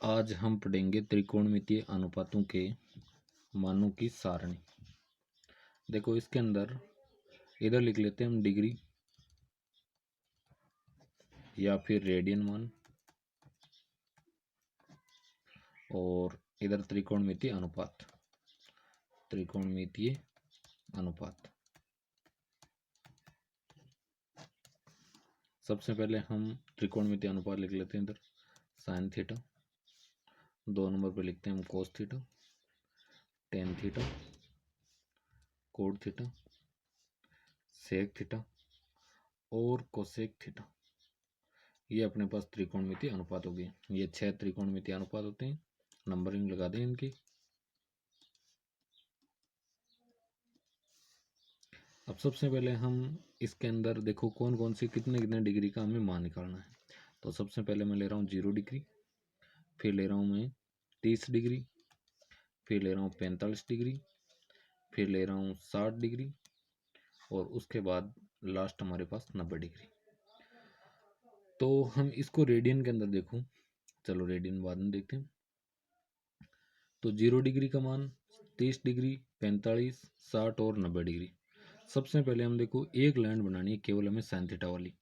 आज हम पढ़ेंगे त्रिकोणमितीय अनुपातों के मानों की सारणी। देखो इसके अंदर इधर लिख लेते हैं हम डिग्री या फिर रेडियन मान, और इधर त्रिकोणमितीय अनुपात, त्रिकोणमितीय अनुपात। सबसे पहले हम त्रिकोणमितीय अनुपात लिख लेते हैं इधर साइन थीटा, 2 नंबर पे लिखते हैं हम cos theta, tan theta, cot theta, sec theta और कोसेक थीटा। ये अपने पास त्रिकोणमितीय अनुपात हो गए। ये 6 त्रिकोणमितीय अनुपात होते हैं। नंबरिंग लगा दें इनकी। अब सबसे पहले हम इसके अंदर देखो कौन कौन सी कितने कितने डिग्री का हमें मान निकालना है। तो सबसे पहले मैं ले रहा हूँ 0 डिग्री, फिर ले रहा हूँ मैं 30 डिग्री, फिर ले रहा हूँ 45 डिग्री, फिर ले रहा हूँ 60 डिग्री और उसके बाद लास्ट हमारे पास 90 डिग्री। तो हम इसको रेडियन के अंदर देखो, चलो रेडियन बाद में देखते हैं। तो 0 डिग्री का मान 30 डिग्री, 45, 60 और 90 डिग्री। सबसे पहले हम देखो एक लाइन बनानी है केवल हमें साइन थीटा वाली।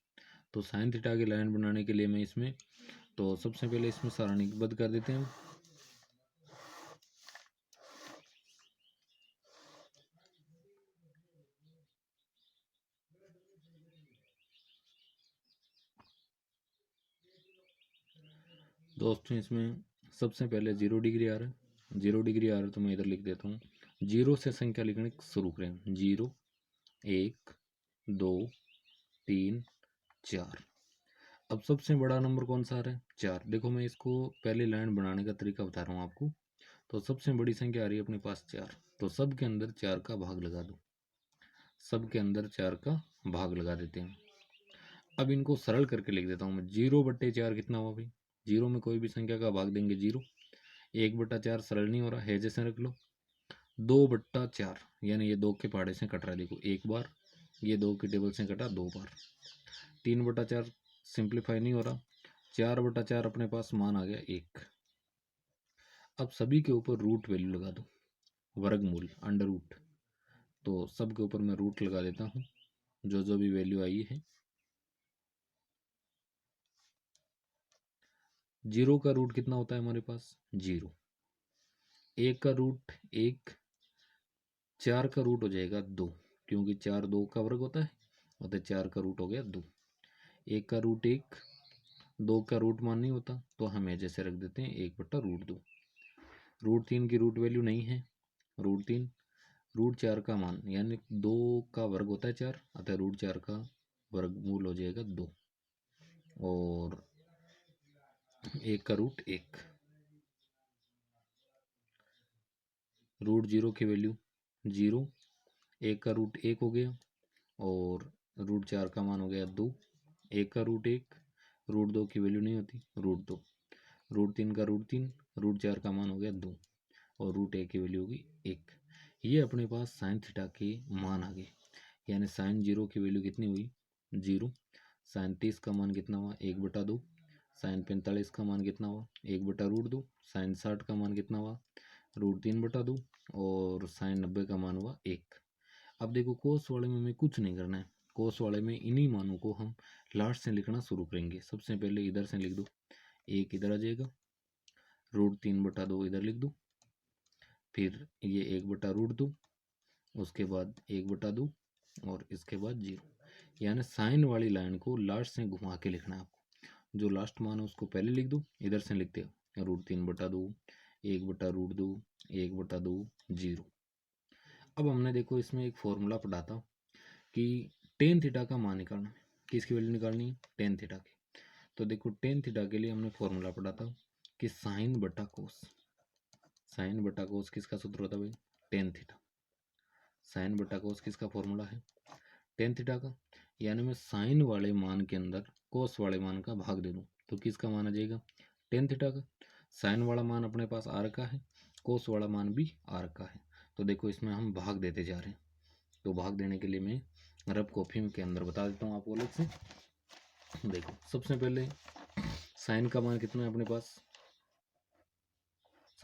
तो साइन थीटा की लाइन बनाने के लिए मैं इसमें तो सबसे पहले इसमें सारणीबद्ध कर देते हैं। दोस्तों इसमें सबसे पहले 0 डिग्री आ रहा है, 0 डिग्री आ रहा है तो मैं इधर लिख देता हूँ। 0 से संख्या लिखने शुरू करें, 0, 1, 2, 3, 4। अब सबसे बड़ा नंबर कौन सा आ रहा है? 4। देखो मैं इसको पहले लाइन बनाने का तरीका बता रहा हूँ आपको। तो सबसे बड़ी संख्या आ रही है अपने पास 4, तो सब के अंदर 4 का भाग लगा दो, सब के अंदर 4 का भाग लगा देते हैं। अब इनको सरल करके लिख देता हूँ मैं। 0/4 कितना हुआ भाई? 0 में कोई भी संख्या का भाग देंगे 0। 1/4 सरल नहीं हो रहा है, जैसे रख लो। 2/4 यानी ये 2 के पहाड़े से कट रहा है, देखो एक बार, ये 2 की टेबल से कटा 2 बार। 3/4 सिंप्लीफाई नहीं हो रहा। 4/4 अपने पास मान आ गया 1। अब सभी के ऊपर रूट वैल्यू लगा दो, वर्गमूल, अंडर रूट। तो सब के ऊपर मैं रूट लगा देता हूँ, जो जो भी वैल्यू आई है। 0 का रूट कितना होता है हमारे पास? 0। 1 का रूट 1, 4 का रूट हो जाएगा 2, क्योंकि 4 2 का वर्ग होता है, अतः 4 का रूट हो गया 2। 1 का रूट 1, 2 का रूट मान नहीं होता तो हम जैसे रख देते हैं 1/√2। √3 की रूट वैल्यू नहीं है, √3। √4 का मान यानी 2 का वर्ग होता है 4, अतः √4 का वर्गमूल हो जाएगा 2 और 1 का रूट 1। √0 की वैल्यू 0, 1 का रूट 1 हो गया और √4 का मान हो गया 2। 1 का रूट 1, √2 की वैल्यू नहीं होती, √2। √3 का रूट 3, √4 का मान हो गया 2 और √1 की वैल्यू होगी 1। ये अपने पास साइन थीटा के मान आ गए। यानी साइन 0 की वैल्यू कितनी हुई? 0। साइन 30 का मान कितना हुआ? 1/2। साइन 45 का मान कितना हुआ? 1/√2। साइन 60 का मान कितना हुआ? √3/2 और साइन 90 का मान हुआ 1। अब देखो कोस वाले में हमें कुछ नहीं करना है। कोस वाले में इन्हीं मानों को हम लास्ट से लिखना शुरू करेंगे। सबसे पहले इधर से लिख दो, 1 इधर आ जाएगा, √3/2 इधर लिख दो, फिर ये 1/√2, उसके बाद 1/2 और इसके बाद 0। यानी साइन वाली लाइन को लास्ट से घुमा के लिखना है आपको। जो लास्ट मान है उसको पहले लिख दो, इधर से लिखते हो √3/2, 1/√2, 1/2, 0। अब हमने देखो इसमें एक फॉर्मूला पढ़ा था कि टेन थीटा का मान निकालना है। किसकी वैल्यू निकालनी है? टेन थीटा की। तो देखो टेन थीटा के लिए हमने फॉर्मूला पढ़ा था कि साइन बटा कोस। साइन बटा कोस किसका सूत्र होता है भाई? Tan theta. साइन बटा कोस किसका फॉर्मूला है? टेन थीटा का। यानी मैं साइन वाले मान के अंदर कोस वाले मान का भाग दे दूं तो किसका मान आ जाएगा? टेन थीटा का। साइन वाला मान अपने पास आर का है, कोस वाला मान भी आर का है। तो देखो इसमें हम भाग देते जा रहे हैं। तो भाग देने के लिए मैं रफ कॉपी के अंदर बता देता हूँ आपको अलग से। देखो सबसे पहले साइन का मान कितना है अपने पास?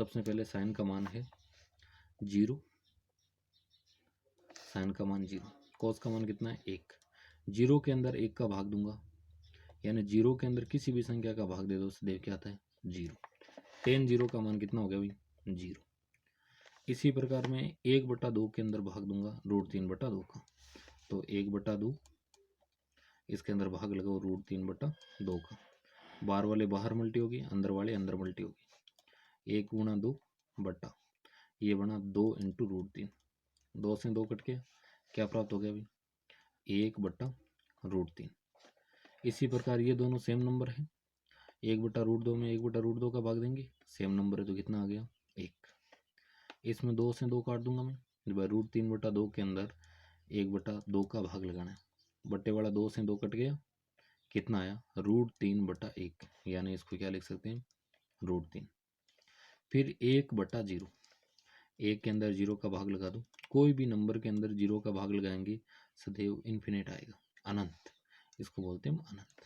सबसे पहले साइन का मान है 0, साइन का मान 0, कॉस का मान कितना है 1। 0 के अंदर 1 का भाग दूंगा, यानी 0 के अंदर किसी भी संख्या का भाग दे दो, सदैव क्या आता है 0। tan 0 का मान कितना हो गया भाई 0। इसी प्रकार में 1/2 के अंदर भाग दूंगा √3/2 का, तो 1/2 इसके अंदर भाग लगाओ √3/2 का। बाहर वाले बाहर मल्टी होगी, अंदर वाले अंदर मल्टी होगी। 1 गुणा 2 बटा, ये बना 2 इंटू √3, 2 से 2 कट के क्या प्राप्त हो गया भाई 1/√3। इसी प्रकार ये दोनों सेम नंबर है, 1/√2 में 1/√2 का भाग देंगे, सेम नंबर है तो कितना आ गया 1। इसमें 2 से 2 काट दूंगा मैं, √3/2 के अंदर 1/2 का भाग लगाना है, बट्टे वाला 2 से 2 कट गया, कितना आया √3/1, यानी इसको क्या लिख सकते हैं √3। फिर 1/0, 1 के अंदर 0 का भाग लगा दो, कोई भी नंबर के अंदर 0 का भाग लगाएंगे सदैव इन्फिनिट आएगा, अनंत, इसको बोलते हैं हम अनंत।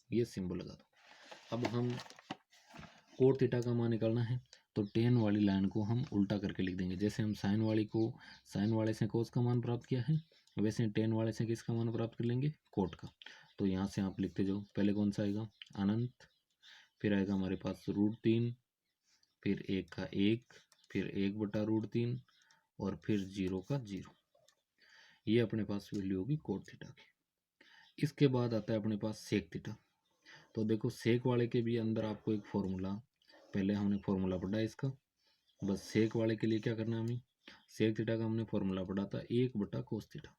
ये सिंबल लगा दो। अब हम कोट थीटा का मान निकालना है, तो tan वाली लाइन को हम उल्टा करके लिख देंगे। जैसे हम साइन वाले से कोस का मान प्राप्त किया है, वैसे tan वाले से किसका मान प्राप्त कर लेंगे कोट का। तो यहाँ से आप लिखते जाओ, पहले कौन सा आएगा अनंत, फिर आएगा हमारे पास √3, फिर 1 का 1, फिर 1/√3 और फिर 0 का 0। ये अपने पास वैल्यू होगी कोट थीटा की। इसके बाद आता है अपने पास सेक थीटा। तो देखो सेक वाले के भी अंदर आपको एक फॉर्मूला, पहले हमने फॉर्मूला पढ़ा इसका, बस सेक वाले के लिए क्या करना है हमें, सेक थीटा का हमने फॉर्मूला पढ़ा था 1/cos थीटा।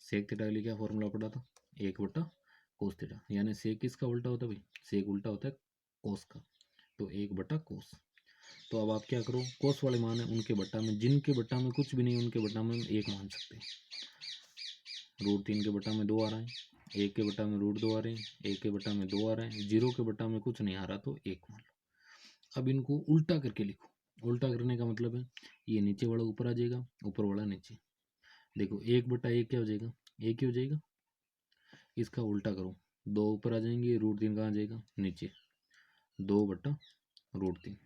सेक थीटा के लिए क्या फॉर्मूला पढ़ा था 1/cos थीटा, यानी सेक किसका उल्टा होता है भाई, सेक उल्टा होता है कोस का, तो 1/cos। तो अब आप क्या करो, कोस वाले मान है उनके बट्टा में, जिनके बट्टा में कुछ भी नहीं उनके बट्टा में हम 1 मान सकते हैं। √3 के बट्टा में 2 आ रहा है, 1 के बट्टा में √2 आ रहे हैं, 1 के बट्टा में 2 आ रहा है, 0 के बट्टा में कुछ नहीं आ रहा तो 1 मान लो। अब इनको उल्टा करके लिखो, उल्टा करने का मतलब है ये नीचे वाला ऊपर आ जाएगा, ऊपर वाला नीचे। देखो 1/1 क्या हो जाएगा 1 ही हो जाएगा, इसका उल्टा करो, 2 ऊपर आ जाएंगे, √3 कहाँ आ जाएगा नीचे, 2/√3।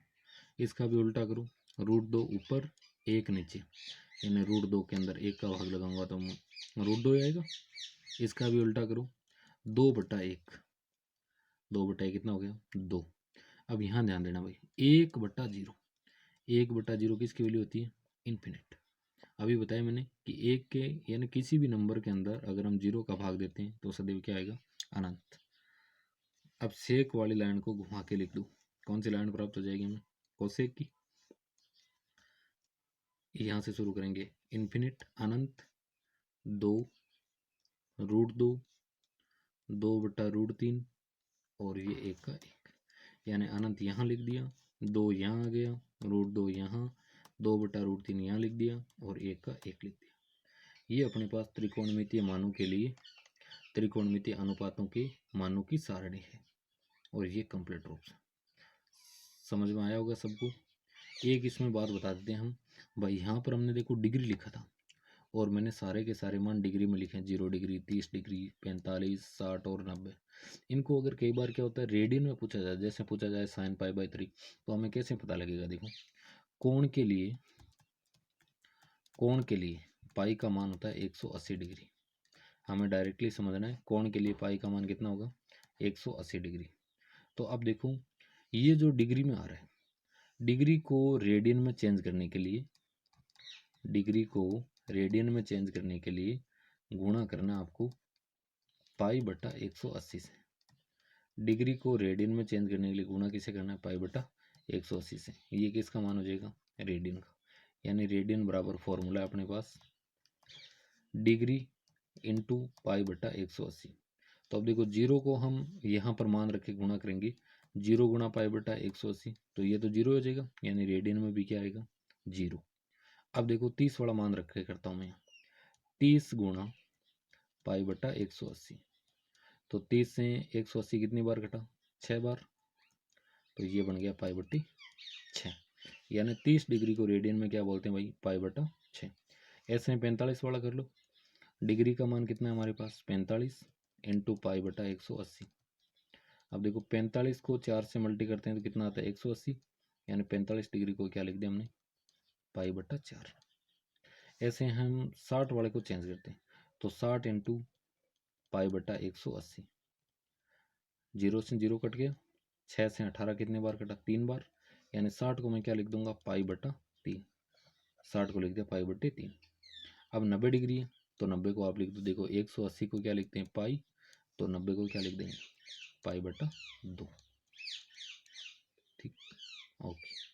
इसका भी उल्टा करो, √2 ऊपर 1 नीचे, यानी √2 के अंदर 1 का भाग लगाऊंगा तो √2 आएगा। इसका भी उल्टा करो, 2/1, 2/1 कितना हो गया 2। अब यहाँ ध्यान देना भाई 1/0, 1/0 किसकी वैल्यू होती है इन्फिनिट। अभी बताया मैंने कि 1 के यानी किसी भी नंबर के अंदर अगर हम 0 का भाग देते हैं तो सदैव क्या आएगा अनंत। अब सेक वाली लाइन को घुमा के लिख दूँ, कौन सी लाइन प्राप्त हो जाएगी हमें कोसेक की। यहाँ से शुरू करेंगे इन्फिनिट अनंत, 2 √2, 2/√3 और ये 1 का 1, यानी अनंत यहाँ लिख दिया, 2 यहाँ आ गया, √2 यहाँ, 2/√3 यहाँ लिख दिया और 1 का 1 लिख दिया। ये अपने पास त्रिकोणमितीय मानों के लिए त्रिकोणमितीय अनुपातों के मानों की सारणी है, और ये कंप्लीट रूप से समझ में आया होगा सबको। एक इसमें बात बता देते हैं हम भाई, यहाँ पर हमने देखो डिग्री लिखा था और मैंने सारे के सारे मान डिग्री में लिखे हैं, 0 डिग्री 30 डिग्री 45 60 और 90। इनको अगर कई बार क्या होता है रेडियन में पूछा जाए, जैसे पूछा जाए sin π/3, तो हमें कैसे पता लगेगा, देखो कोण के लिए पाई का मान होता है 180 डिग्री। हमें डायरेक्टली समझना है कोण के लिए पाई का मान कितना होगा 180 डिग्री। तो अब देखो ये जो डिग्री में आ रहा है, डिग्री को रेडियन में चेंज करने के लिए, डिग्री को रेडियन में चेंज करने के लिए गुणा करना आपको π/180 से। डिग्री को रेडियन में चेंज करने के लिए गुणा किसे करना है π/180 से। ये किसका मान हो जाएगा रेडियन का, यानी रेडियन बराबर फॉर्मूला है अपने पास डिग्री इंटू π/180। तो अब देखो 0 को हम यहाँ पर मान रख के गुणा करेंगे, 0 गुणा π/180, तो ये तो 0 हो जाएगा, यानी रेडियन में भी क्या आएगा 0। अब देखो 30 वाला मान रख के करता हूँ मैं, 30 गुणा π/180, तो 30 से 180 कितनी बार घटा 6 बार, तो ये बन गया π/6, यानी 30 डिग्री को रेडियन में क्या बोलते हैं भाई π/6। ऐसे 45 वाला कर लो, डिग्री का मान कितना है हमारे पास 45 इंटू π/180। अब देखो 45 को 4 से मल्टी करते हैं तो कितना आता है 180, यानी 45 डिग्री को क्या लिख दिया हमने, पाई बटा 4। ऐसे हम 60 वाले को चेंज करते हैं, तो 60 इंटू पाई बटा 180, 0 से 0 कट गया, 6 से 18 कितने बार कटा, 3 बार, यानी 60 को मैं क्या लिख दूंगा, पाई बटा 3। 60 को लिख दिया पाई बटे 3। अब 90 डिग्री है, तो 90 को आप लिख दो, देखो 180 को क्या लिखते हैं, पाई, तो 90 को क्या लिख देंगे, पाई बटा 2। ठीक, ओके।